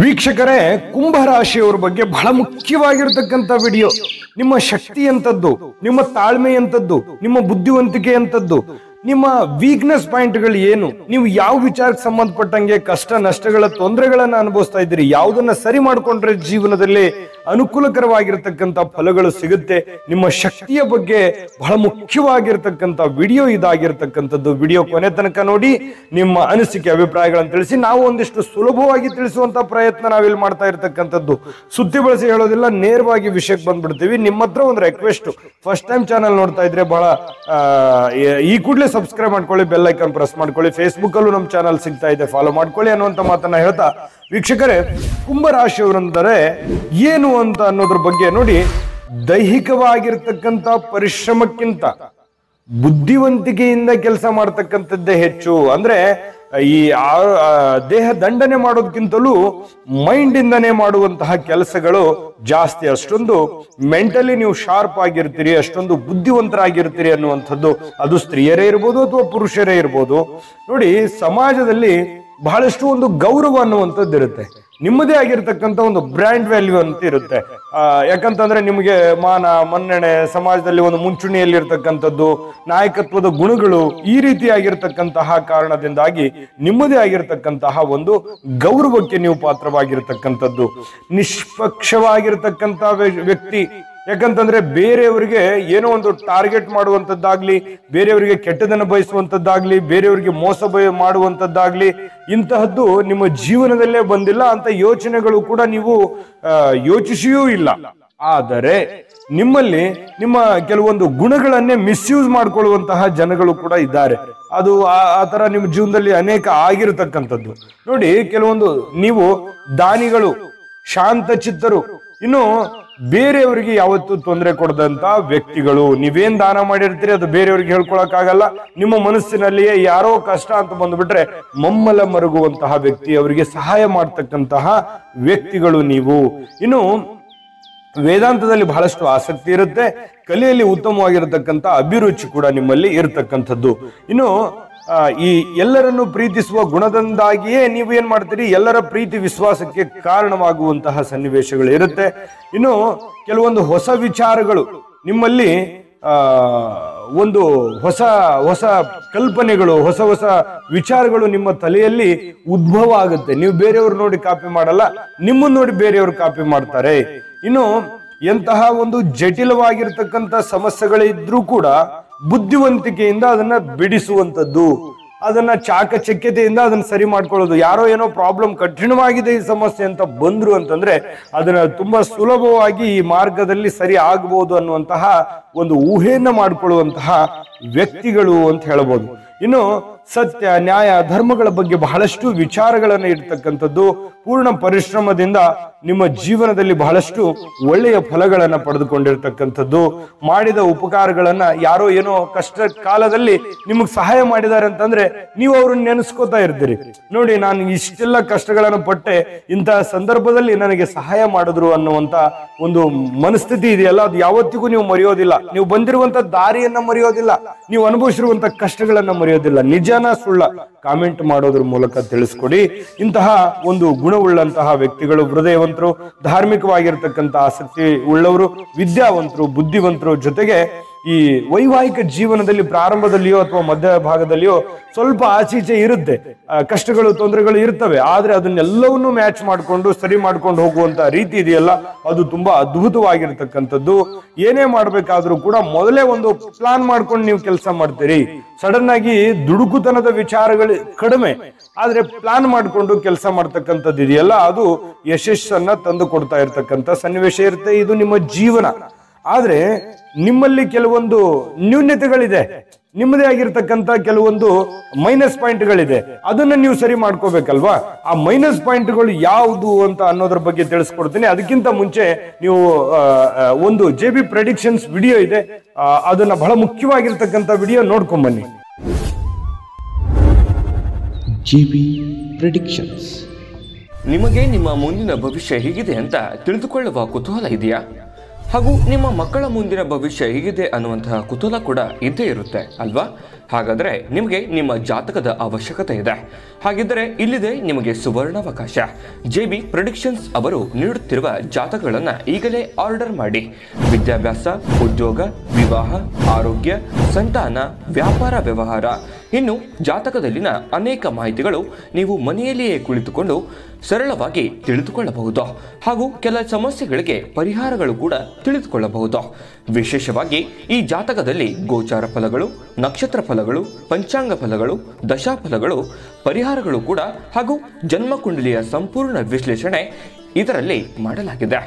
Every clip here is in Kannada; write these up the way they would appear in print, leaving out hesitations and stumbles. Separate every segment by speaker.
Speaker 1: ವೀಕ್ಷಕರೇ, ಕುಂಭರಾಶಿಯವರ ಬಗ್ಗೆ ಬಹಳ ಮುಖ್ಯವಾಗಿರ್ತಕ್ಕಂಥ ವಿಡಿಯೋ. ನಿಮ್ಮ ಶಕ್ತಿ ಎಂತದ್ದು, ನಿಮ್ಮ ತಾಳ್ಮೆ ಎಂತದ್ದು, ನಿಮ್ಮ ಬುದ್ಧಿವಂತಿಕೆ ಎಂತದ್ದು, ನಿಮ್ಮ ವೀಕ್ನೆಸ್ ಪಾಯಿಂಟ್ಗಳು ಏನು, ನೀವು ಯಾವ ವಿಚಾರಕ್ಕೆ ಸಂಬಂಧಪಟ್ಟಂಗೆ ಕಷ್ಟ ನಷ್ಟಗಳ ತೊಂದರೆಗಳನ್ನ ಅನುಭವಿಸ್ತಾ ಇದ್ದೀರಿ, ಯಾವುದನ್ನ ಸರಿ ಮಾಡ್ಕೊಂಡ್ರೆ ಜೀವನದಲ್ಲಿ ಅನುಕೂಲಕರವಾಗಿರ್ತಕ್ಕಂಥ ಫಲಗಳು ಸಿಗುತ್ತೆ, ನಿಮ್ಮ ಶಕ್ತಿಯ ಬಗ್ಗೆ ಬಹಳ ಮುಖ್ಯವಾಗಿರ್ತಕ್ಕಂಥ ವಿಡಿಯೋ ಇದಾಗಿರ್ತಕ್ಕಂಥದ್ದು. ವಿಡಿಯೋ ಕೊನೆ ತನಕ ನೋಡಿ, ನಿಮ್ಮ ಅನಿಸಿಕೆ ಅಭಿಪ್ರಾಯಗಳನ್ನು ತಿಳಿಸಿ. ನಾವು ಒಂದಿಷ್ಟು ಸುಲಭವಾಗಿ ತಿಳಿಸುವಂತ ಪ್ರಯತ್ನ ನಾವಿಲ್ಲಿ ಮಾಡ್ತಾ ಇರ್ತಕ್ಕಂಥದ್ದು. ಸುದ್ದಿ ಬಳಸಿ ಹೇಳೋದಿಲ್ಲ, ನೇರವಾಗಿ ವಿಷಯಕ್ಕೆ ಬಂದ್ಬಿಡ್ತೀವಿ. ನಿಮ್ಮ ಹತ್ರ ಒಂದು ರಿಕ್ವೆಸ್ಟ್, ಫಸ್ಟ್ ಟೈಮ್ ಚಾನಲ್ ನೋಡ್ತಾ ಇದ್ರೆ ಬಹಳ ಈ ಕೂಡಲೇ ಸಬ್ಸ್ಕ್ರೈಬ್ ಮಾಡ್ಕೊಳ್ಳಿ, ಬೆಲ್ ಐಕಾನ್ ಪ್ರೆಸ್ ಮಾಡ್ಕೊಳ್ಳಿ. ಫೇಸ್ಬುಕ್ ಅಲ್ಲೂ ನಮ್ಮ ಚಾನಲ್ ಸಿಗ್ತಾ ಇದೆ, ಫಾಲೋ ಮಾಡ್ಕೊಳ್ಳಿ ಅನ್ನುವಂತ ಮಾತನ್ನ ಹೇಳ್ತಾ, ವೀಕ್ಷಕರೇ, ಕುಂಭರಾಶಿಯವರಂದರೆ ಏನು ಅಂತ ಅನ್ನೋದ್ರ ಬಗ್ಗೆ ನೋಡಿ. ದೈಹಿಕವಾಗಿರ್ತಕ್ಕಂಥ ಪರಿಶ್ರಮಕ್ಕಿಂತ ಬುದ್ಧಿವಂತಿಕೆಯಿಂದ ಕೆಲಸ ಮಾಡ್ತಕ್ಕಂಥದ್ದೇ ಹೆಚ್ಚು. ಅಂದ್ರೆ ಈ ದೇಹ ದಂಡನೆ ಮಾಡೋದಕ್ಕಿಂತಲೂ ಮೈಂಡ್ ಇಂದನೇ ಮಾಡುವಂತಹ ಕೆಲಸಗಳು ಜಾಸ್ತಿ. ಅಷ್ಟೊಂದು ಮೆಂಟಲಿ ನೀವು ಶಾರ್ಪ್ ಆಗಿರ್ತೀರಿ, ಅಷ್ಟೊಂದು ಬುದ್ಧಿವಂತರಾಗಿರ್ತೀರಿ ಅನ್ನುವಂಥದ್ದು. ಅದು ಸ್ತ್ರೀಯರೇ ಇರ್ಬೋದು ಅಥವಾ ಪುರುಷರೇ ಇರ್ಬೋದು. ನೋಡಿ, ಸಮಾಜದಲ್ಲಿ ಬಹಳಷ್ಟು ಒಂದು ಗೌರವ ಅನ್ನುವಂಥದ್ದು ಇರುತ್ತೆ. ನಿಮ್ಮದೇ ಆಗಿರ್ತಕ್ಕಂಥ ಒಂದು ಬ್ರ್ಯಾಂಡ್ ವ್ಯಾಲ್ಯೂ ಅಂತ ಇರುತ್ತೆ. ಯಾಕಂತಂದ್ರೆ ನಿಮಗೆ ಮಾನ ಮನ್ನಣೆ, ಸಮಾಜದಲ್ಲಿ ಒಂದು ಮುಂಚೂಣಿಯಲ್ಲಿ ಇರ್ತಕ್ಕಂಥದ್ದು, ನಾಯಕತ್ವದ ಗುಣಗಳು, ಈ ರೀತಿಯಾಗಿರ್ತಕ್ಕಂತಹ ಕಾರಣದಿಂದಾಗಿ ನಿಮ್ಮದೇ ಆಗಿರ್ತಕ್ಕಂತಹ ಒಂದು ಗೌರವಕ್ಕೆ ನೀವು ಪಾತ್ರವಾಗಿರ್ತಕ್ಕಂಥದ್ದು. ನಿಷ್ಪಕ್ಷವಾಗಿರ್ತಕ್ಕಂಥ ವ್ಯಕ್ತಿ. ಯಾಕಂತಂದ್ರೆ ಬೇರೆಯವರಿಗೆ ಏನೋ ಒಂದು ಟಾರ್ಗೆಟ್ ಮಾಡುವಂತದ್ದಾಗ್ಲಿ, ಬೇರೆಯವರಿಗೆ ಕೆಟ್ಟದನ್ನು ಬಯಸುವಂತದ್ದಾಗ್ಲಿ, ಬೇರೆಯವರಿಗೆ ಮೋಸ ಮಾಡುವಂತದ್ದಾಗ್ಲಿ, ಇಂತಹದ್ದು ನಿಮ್ಮ ಜೀವನದಲ್ಲೇ ಬಂದಿಲ್ಲ. ಅಂತ ಯೋಚನೆಗಳು ಕೂಡ ನೀವು ಯೋಚಿಸಿಯೂ ಇಲ್ಲ. ಆದರೆ ನಿಮ್ಮಲ್ಲಿ ನಿಮ್ಮ ಕೆಲವೊಂದು ಗುಣಗಳನ್ನೇ ಮಿಸ್ಯೂಸ್ ಮಾಡ್ಕೊಳ್ಳುವಂತಹ ಜನಗಳು ಕೂಡ ಇದ್ದಾರೆ. ಅದು ಆ ತರ ನಿಮ್ಮ ಜೀವನದಲ್ಲಿ ಅನೇಕ ಆಗಿರತಕ್ಕಂಥದ್ದು. ನೋಡಿ, ಕೆಲವೊಂದು ನೀವು ದಾನಿಗಳು, ಶಾಂತ ಚಿತ್ತರು, ಇನ್ನು ಬೇರೆಯವರಿಗೆ ಯಾವತ್ತೂ ತೊಂದರೆ ಕೊಡದಂತ ವ್ಯಕ್ತಿಗಳು. ನೀವೇನ್ ದಾನ ಮಾಡಿರ್ತೀರಿ ಅದು ಬೇರೆಯವ್ರಿಗೆ ಹೇಳ್ಕೊಳಕ್ ಆಗಲ್ಲ. ನಿಮ್ಮ ಮನಸ್ಸಿನಲ್ಲಿಯೇ ಯಾರೋ ಕಷ್ಟ ಅಂತ ಬಂದ್ಬಿಟ್ರೆ ಮಮ್ಮಲ ಮರುಗುವಂತಹ ವ್ಯಕ್ತಿ, ಅವರಿಗೆ ಸಹಾಯ ಮಾಡ್ತಕ್ಕಂತಹ ವ್ಯಕ್ತಿಗಳು ನೀವು. ಇನ್ನು ವೇದಾಂತದಲ್ಲಿ ಬಹಳಷ್ಟು ಆಸಕ್ತಿ ಇರುತ್ತೆ, ಕಲೆಯಲ್ಲಿ ಉತ್ತಮವಾಗಿರತಕ್ಕಂಥ ಅಭಿರುಚಿ ಕೂಡ ನಿಮ್ಮಲ್ಲಿ ಇರತಕ್ಕಂಥದ್ದು. ಇನ್ನು ಈ ಎಲ್ಲರನ್ನು ಪ್ರೀತಿಸುವ ಗುಣದಿಂದಾಗಿಯೇ ನೀವು ಏನ್ ಮಾಡ್ತೀರಿ, ಎಲ್ಲರ ಪ್ರೀತಿ ವಿಶ್ವಾಸಕ್ಕೆ ಕಾರಣವಾಗುವಂತಹ ಸನ್ನಿವೇಶಗಳು ಇರುತ್ತೆ. ಇನ್ನು ಕೆಲವೊಂದು ಹೊಸ ವಿಚಾರಗಳು ನಿಮ್ಮಲ್ಲಿ ಒಂದು ಹೊಸ ಹೊಸ ಕಲ್ಪನೆಗಳು, ಹೊಸ ಹೊಸ ವಿಚಾರಗಳು ನಿಮ್ಮ ತಲೆಯಲ್ಲಿ ಉದ್ಭವ ಆಗುತ್ತೆ. ನೀವು ಬೇರೆಯವ್ರು ನೋಡಿ ಕಾಪಿ ಮಾಡಲ್ಲ, ನಿಮ್ಮನ್ನು ನೋಡಿ ಬೇರೆಯವರು ಕಾಪಿ ಮಾಡ್ತಾರೆ. ಇನ್ನು ಎಂತಹ ಒಂದು ಜಟಿಲವಾಗಿರ್ತಕ್ಕಂಥ ಸಮಸ್ಯೆಗಳಿದ್ರೂ ಕೂಡ ಬುದ್ಧಿವಂತಿಕೆಯಿಂದ ಅದನ್ನ ಬಿಡಿಸುವಂಥದ್ದು, ಅದನ್ನ ಚಾಕಚಕ್ಯತೆಯಿಂದ ಅದನ್ನ ಸರಿ ಮಾಡ್ಕೊಳ್ಳೋದು. ಯಾರೋ ಏನೋ ಪ್ರಾಬ್ಲಮ್, ಕಠಿಣವಾಗಿದೆ ಈ ಸಮಸ್ಯೆ ಅಂತ ಬಂದ್ರು ಅಂತಂದ್ರೆ ಅದನ್ನ ತುಂಬಾ ಸುಲಭವಾಗಿ ಈ ಮಾರ್ಗದಲ್ಲಿ ಸರಿ ಆಗ್ಬೋದು ಅನ್ನುವಂತಹ ಒಂದು ಊಹೆಯನ್ನ ಮಾಡ್ಕೊಳ್ಳುವಂತಹ ವ್ಯಕ್ತಿಗಳು ಅಂತ ಹೇಳ್ಬೋದು. ಇನ್ನು ಸತ್ಯ, ನ್ಯಾಯ, ಧರ್ಮಗಳ ಬಗ್ಗೆ ಬಹಳಷ್ಟು ವಿಚಾರಗಳನ್ನ ಇರ್ತಕ್ಕಂಥದ್ದು. ಪೂರ್ಣ ಪರಿಶ್ರಮದಿಂದ ನಿಮ್ಮ ಜೀವನದಲ್ಲಿ ಬಹಳಷ್ಟು ಒಳ್ಳೆಯ ಫಲಗಳನ್ನ ಪಡೆದುಕೊಂಡಿರ್ತಕ್ಕಂಥದ್ದು. ಮಾಡಿದ ಉಪಕಾರಗಳನ್ನ ಯಾರೋ ಏನೋ ಕಷ್ಟ ಕಾಲದಲ್ಲಿ ನಿಮಗ್ ಸಹಾಯ ಮಾಡಿದ್ದಾರೆ ಅಂತಂದ್ರೆ ನೀವು ಅವ್ರನ್ನ ನೆನೆಸ್ಕೋತಾ ಇರ್ತೀರಿ. ನೋಡಿ, ನಾನು ಇಷ್ಟೆಲ್ಲ ಕಷ್ಟಗಳನ್ನು ಪಟ್ಟೆ, ಇಂತಹ ಸಂದರ್ಭದಲ್ಲಿ ನನಗೆ ಸಹಾಯ ಮಾಡಿದ್ರು ಅನ್ನುವಂತ ಒಂದು ಮನಸ್ಥಿತಿ ಇದೆಯಲ್ಲ, ಅದು ಯಾವತ್ತಿಗೂ ನೀವು ಮರೆಯೋದಿಲ್ಲ. ನೀವು ಬಂದಿರುವಂತ ದಾರಿಯನ್ನ ಮರೆಯೋದಿಲ್ಲ, ನೀವು ಅನುಭವಿಸಿರುವಂತ ಕಷ್ಟಗಳನ್ನ ಮರೆಯೋದಿಲ್ಲ. ನಿಜನ ಸುಳ್ಳ ಕಾಮೆಂಟ್ ಮಾಡೋದ್ರ ಮೂಲಕ ತಿಳಿಸ್ಕೊಡಿ. ಇಂತಹ ಒಂದು ಗುಣವುಳ್ಳಂತಹ ವ್ಯಕ್ತಿಗಳು, ಹೃದಯವಂತರು, ಧಾರ್ಮಿಕವಾಗಿರ್ತಕ್ಕಂಥ ಆಸಕ್ತಿ ಉಳ್ಳವರು, ವಿದ್ಯಾವಂತರು, ಬುದ್ಧಿವಂತರು, ಜೊತೆಗೆ ಈ ವೈವಾಹಿಕ ಜೀವನದಲ್ಲಿ ಪ್ರಾರಂಭದಲ್ಲಿಯೋ ಅಥವಾ ಮಧ್ಯ ಭಾಗದಲ್ಲಿಯೋ ಸ್ವಲ್ಪ ಆಚೀಚೆ ಇರುತ್ತೆ, ಕಷ್ಟಗಳು ತೊಂದರೆಗಳು ಇರ್ತವೆ. ಆದ್ರೆ ಅದನ್ನೆಲ್ಲವನ್ನೂ ಮ್ಯಾಚ್ ಮಾಡ್ಕೊಂಡು ಸರಿ ಮಾಡ್ಕೊಂಡು ಹೋಗುವಂತ ರೀತಿ ಇದೆಯಲ್ಲ, ಅದು ತುಂಬಾ ಅದ್ಭುತವಾಗಿರ್ತಕ್ಕಂಥದ್ದು. ಏನೇ ಮಾಡ್ಬೇಕಾದ್ರೂ ಕೂಡ ಮೊದಲೇ ಒಂದು ಪ್ಲಾನ್ ಮಾಡ್ಕೊಂಡು ನೀವು ಕೆಲಸ ಮಾಡ್ತೀರಿ. ಸಡನ್ ಆಗಿ ದುಡುಕುತನದ ವಿಚಾರಗಳು ಕಡಿಮೆ, ಆದ್ರೆ ಪ್ಲಾನ್ ಮಾಡ್ಕೊಂಡು ಕೆಲಸ ಮಾಡ್ತಕ್ಕಂಥದ್ದು ಇದೆಯಲ್ಲ, ಅದು ಯಶಸ್ಸನ್ನ ತಂದು ಕೊಡ್ತಾ ಇರ್ತಕ್ಕಂಥ ಸನ್ನಿವೇಶ ಇರುತ್ತೆ. ಇದು ನಿಮ್ಮ ಜೀವನ. ಆದ್ರೆ ನಿಮ್ಮಲ್ಲಿ ಕೆಲವೊಂದು ನ್ಯೂನ್ಯತೆಗಳಿದೆ, ನಿಮ್ಮದೇ ಆಗಿರ್ತಕ್ಕಂಥ ಕೆಲವೊಂದು ಮೈನಸ್ ಪಾಯಿಂಟ್ಗಳಿದೆ. ಅದನ್ನ ನೀವು ಸರಿ ಮಾಡ್ಕೋಬೇಕಲ್ವಾ. ಆ ಮೈನಸ್ ಪಾಯಿಂಟ್ಗಳು ಯಾವುದು ಅಂತ ಅನ್ನೋದ್ರ ಬಗ್ಗೆ ತಿಳಿಸ್ಕೊಡ್ತೀನಿ. ಅದಕ್ಕಿಂತ ಮುಂಚೆ ನೀವು ಒಂದು JB ಪ್ರೆಡಿಕ್ಷನ್ಸ್ ವಿಡಿಯೋ ಇದೆ, ಅದನ್ನ ಬಹಳ ಮುಖ್ಯವಾಗಿರ್ತಕ್ಕಂಥ ವಿಡಿಯೋ ನೋಡ್ಕೊಂಬನ್ನಿ.
Speaker 2: JB predictions.
Speaker 3: ನಿಮಗೆ ನಿಮ್ಮ ಮುಂದಿನ ಭವಿಷ್ಯ ಹೇಗಿದೆ ಅಂತ ತಿಳಿದುಕೊಳ್ಳುವ ಕುತೂಹಲ ಇದೆಯಾ? ಹಾಗೂ ನಿಮ್ಮ ಮಕ್ಕಳ ಮುಂದಿನ ಭವಿಷ್ಯ ಹೇಗಿದೆ ಅನ್ನುವಂತಹ ಕುತೂಹಲ ಕೂಡ ಇದ್ದೇ ಇರುತ್ತೆ ಅಲ್ವಾ? ಹಾಗಾದರೆ ನಿಮಗೆ ನಿಮ್ಮ ಜಾತಕದ ಅವಶ್ಯಕತೆ ಇದೆ. ಹಾಗಿದ್ದರೆ ಇಲ್ಲಿದೆ ನಿಮಗೆ ಸುವರ್ಣಾವಕಾಶ. JB ಪ್ರೆಡಿಕ್ಷನ್ಸ್ ಅವರು ನೀಡುತ್ತಿರುವ ಜಾತಕಗಳನ್ನು ಈಗಲೇ ಆರ್ಡರ್ ಮಾಡಿ. ವಿದ್ಯಾಭ್ಯಾಸ, ಉದ್ಯೋಗ, ವಿವಾಹ, ಆರೋಗ್ಯ, ಸಂತಾನ, ವ್ಯಾಪಾರ ವ್ಯವಹಾರ, ಇನ್ನು ಜಾತಕದಲ್ಲಿನ ಅನೇಕ ಮಾಹಿತಿಗಳು ನೀವು ಮನೆಯಲ್ಲಿಯೇ ಕುಳಿತುಕೊಂಡು ಸರಳವಾಗಿ ತಿಳಿದುಕೊಳ್ಳಬಹುದು. ಹಾಗೂ ಕೆಲ ಸಮಸ್ಯೆಗಳಿಗೆ ಪರಿಹಾರಗಳು ಕೂಡ ತಿಳಿದುಕೊಳ್ಳಬಹುದು. ವಿಶೇಷವಾಗಿ ಈ ಜಾತಕದಲ್ಲಿ ಗೋಚಾರ ಫಲಗಳು, ನಕ್ಷತ್ರ ಫಲಗಳು, ಪಂಚಾಂಗ ಫಲಗಳು, ದಶಾಫಲಗಳು, ಪರಿಹಾರಗಳು ಕೂಡ ಹಾಗೂ ಜನ್ಮಕುಂಡಲಿಯ ಸಂಪೂರ್ಣ ವಿಶ್ಲೇಷಣೆ ಇದರಲ್ಲಿ ಮಾಡಲಾಗಿದೆ.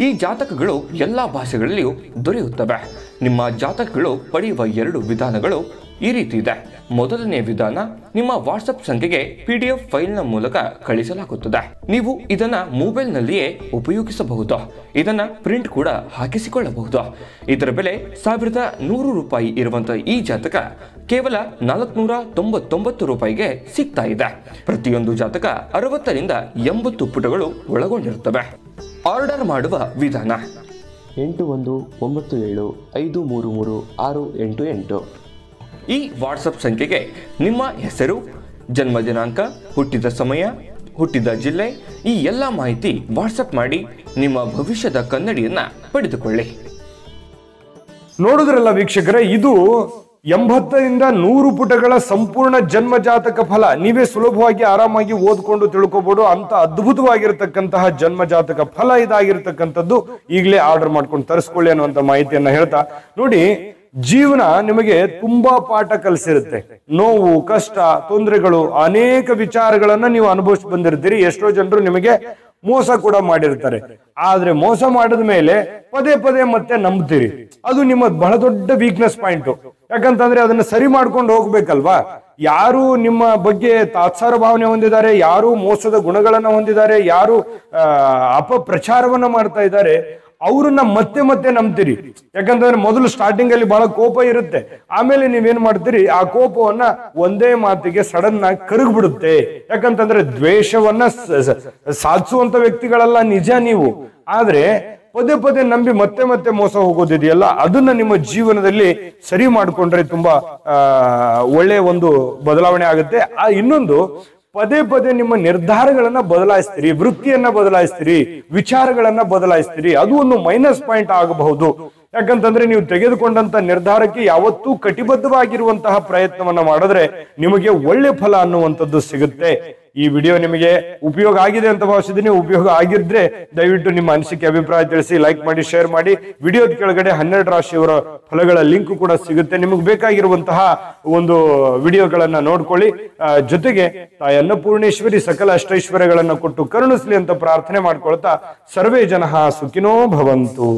Speaker 3: ಈ ಜಾತಕಗಳು ಎಲ್ಲ ಭಾಷೆಗಳಲ್ಲಿಯೂ ದೊರೆಯುತ್ತವೆ. ನಿಮ್ಮ ಜಾತಕಗಳು ಪಡೆಯುವ 2 ವಿಧಾನಗಳು ಈ ರೀತಿ ಇದೆ. ಮೊದಲನೇ ವಿಧಾನ, ನಿಮ್ಮ ವಾಟ್ಸಪ್ ಸಂಖ್ಯೆಗೆ PDF ಫೈಲ್ನ ಮೂಲಕ ಕಳಿಸಲಾಗುತ್ತದೆ. ನೀವು ಇದನ್ನ ಮೊಬೈಲ್ನಲ್ಲಿಯೇ ಉಪಯೋಗಿಸಬಹುದು. ಇದನ್ನ ಪ್ರಿಂಟ್ ಕೂಡ ಹಾಕಿಸಿಕೊಳ್ಳಬಹುದು. ಇದರ ಬೆಲೆ 1100 ರೂಪಾಯಿ ಇರುವಂತಹ ಈ ಜಾತಕ ಕೇವಲ 499 ರೂಪಾಯಿಗೆ ಸಿಗ್ತಾ ಇದೆ. ಪ್ರತಿಯೊಂದು ಜಾತಕ 60 ರಿಂದ 80 ಪುಟಗಳು ಒಳಗೊಂಡಿರುತ್ತವೆ. ಆರ್ಡರ್ ಮಾಡುವ ವಿಧಾನ
Speaker 2: 8197533688.
Speaker 3: ಈ ವಾಟ್ಸಪ್ ಸಂಖ್ಯೆಗೆ ನಿಮ್ಮ ಹೆಸರು, ಜನ್ಮ ದಿನಾಂಕ, ಹುಟ್ಟಿದ ಸಮಯ, ಹುಟ್ಟಿದ ಜಿಲ್ಲೆ, ಈ ಎಲ್ಲ ಮಾಹಿತಿ ವಾಟ್ಸಪ್ ಮಾಡಿ ನಿಮ್ಮ ಭವಿಷ್ಯದ ಕನ್ನಡಿಯನ್ನ ಪಡೆದುಕೊಳ್ಳಿ.
Speaker 1: ನೋಡಿದ್ರಲ್ಲ ವೀಕ್ಷಕರೇ, ಇದು 80 ರಿಂದ 100 ಪುಟಗಳ ಸಂಪೂರ್ಣ ಜನ್ಮ ಜಾತಕ ಫಲ. ನೀವೇ ಸುಲಭವಾಗಿ ಆರಾಮಾಗಿ ಓದ್ಕೊಂಡು ತಿಳ್ಕೊಬಹುದು. ಅಂತ ಅದ್ಭುತವಾಗಿರ್ತಕ್ಕಂತಹ ಜನ್ಮ ಜಾತಕ ಫಲ ಇದಾಗಿರ್ತಕ್ಕಂಥದ್ದು. ಈಗಲೇ ಆರ್ಡರ್ ಮಾಡ್ಕೊಂಡು ತರಿಸ್ಕೊಳ್ಳಿ ಅನ್ನುವಂತ ಮಾಹಿತಿಯನ್ನ ಹೇಳ್ತಾ, ನೋಡಿ, ಜೀವನ ನಿಮಗೆ ತುಂಬಾ ಪಾಠ ಕಲಿಸಿರುತ್ತೆ. ನೋವು, ಕಷ್ಟ, ತೊಂದರೆಗಳು, ಅನೇಕ ವಿಚಾರಗಳನ್ನ ನೀವು ಅನುಭವಿಸಿ ಬಂದಿರ್ತೀರಿ. ಎಷ್ಟೋ ಜನರು ನಿಮಗೆ ಮೋಸ ಕೂಡ ಮಾಡಿರ್ತಾರೆ. ಆದ್ರೆ ಮೋಸ ಮಾಡಿದ ಮೇಲೆ ಪದೇ ಪದೇ ಮತ್ತೆ ನಂಬ್ತೀರಿ. ಅದು ನಿಮ್ಮ ಬಹಳ ದೊಡ್ಡ ವೀಕ್ನೆಸ್ ಪಾಯಿಂಟ್. ಯಾಕಂತಂದ್ರೆ ಅದನ್ನ ಸರಿ ಮಾಡ್ಕೊಂಡು ಹೋಗ್ಬೇಕಲ್ವಾ. ಯಾರು ನಿಮ್ಮ ಬಗ್ಗೆ ತಾತ್ಸಾರ ಭಾವನೆ ಹೊಂದಿದ್ದಾರೆ, ಯಾರು ಮೋಸದ ಗುಣಗಳನ್ನ ಹೊಂದಿದ್ದಾರೆ, ಯಾರು ಅಪಪ್ರಚಾರವನ್ನ ಮಾಡ್ತಾ ಇದ್ದಾರೆ, ಅವ್ರನ್ನ ಮತ್ತೆ ಮತ್ತೆ ನಂಬ್ತೀರಿ. ಯಾಕಂತಂದ್ರೆ ಮೊದಲು ಸ್ಟಾರ್ಟಿಂಗ್ ಅಲ್ಲಿ ಬಹಳ ಕೋಪ ಇರುತ್ತೆ. ಆಮೇಲೆ ನೀವೇನ್ ಮಾಡ್ತೀರಿ, ಆ ಕೋಪವನ್ನ ಒಂದೇ ಮಾತಿಗೆ ಸಡನ್ ಆಗಿ ಕರಗ್ಬಿಡುತ್ತೆ. ಯಾಕಂತಂದ್ರೆ ದ್ವೇಷವನ್ನ ಸಾಧಿಸುವಂತ ವ್ಯಕ್ತಿಗಳಲ್ಲ ನಿಜ ನೀವು. ಆದ್ರೆ ಪದೇ ಪದೇ ನಂಬಿ ಮತ್ತೆ ಮತ್ತೆ ಮೋಸ ಹೋಗೋದಿದೆಯಲ್ಲ, ಅದನ್ನ ನಿಮ್ಮ ಜೀವನದಲ್ಲಿ ಸರಿ ಮಾಡ್ಕೊಂಡ್ರೆ ತುಂಬಾ ಒಳ್ಳೆಯ ಒಂದು ಬದಲಾವಣೆ ಆಗುತ್ತೆ. ಇನ್ನೊಂದು, ಪದೇ ಪದೇ ನಿಮ್ಮ ನಿರ್ಧಾರಗಳನ್ನ ಬದಲಾಯಿಸ್ತೀರಿ, ವೃತ್ತಿಯನ್ನ ಬದಲಾಯಿಸ್ತೀರಿ, ವಿಚಾರಗಳನ್ನ ಬದಲಾಯಿಸ್ತೀರಿ. ಅದು ಒಂದು ಮೈನಸ್ ಪಾಯಿಂಟ್ ಆಗಬಹುದು. ಯಾಕಂತಂದ್ರೆ ನೀವು ತೆಗೆದುಕೊಂಡಂತ ನಿರ್ಧಾರಕ್ಕೆ ಯಾವತ್ತೂ ಕಟಿಬದ್ಧವಾಗಿರುವಂತಹ ಪ್ರಯತ್ನವನ್ನ ಮಾಡಿದ್ರೆ ನಿಮಗೆ ಒಳ್ಳೆ ಫಲ ಅನ್ನುವಂಥದ್ದು ಸಿಗುತ್ತೆ. ಈ ವಿಡಿಯೋ ನಿಮಗೆ ಉಪಯೋಗ ಆಗಿದೆ ಅಂತ ಭಾವಿಸಿದ್ದೀನಿ. ಉಪಯೋಗ ಆಗಿದ್ರೆ ದಯವಿಟ್ಟು ನಿಮ್ಮ ಅನಿಸಿಕೆ, ಅಭಿಪ್ರಾಯ ತಿಳಿಸಿ, ಲೈಕ್ ಮಾಡಿ, ಶೇರ್ ಮಾಡಿ. ವಿಡಿಯೋದ ಕೆಳಗಡೆ 12 ರಾಶಿಯವರ ಫಲಗಳ ಲಿಂಕ್ ಕೂಡ ಸಿಗುತ್ತೆ. ನಿಮಗೆ ಬೇಕಾಗಿರುವಂತಹ ಒಂದು ವಿಡಿಯೋಗಳನ್ನ ನೋಡ್ಕೊಳ್ಳಿ. ಜೊತೆಗೆ ತಾಯಿ ಅನ್ನಪೂರ್ಣೇಶ್ವರಿ ಸಕಲ ಅಷ್ಟೈಶ್ವರ್ಯಗಳನ್ನ ಕೊಟ್ಟು ಕರುಣಿಸ್ಲಿ ಅಂತ ಪ್ರಾರ್ಥನೆ ಮಾಡ್ಕೊಳ್ತಾ, ಸರ್ವೇ ಜನಃ ಸುಖಿನೋ ಭವಂತು.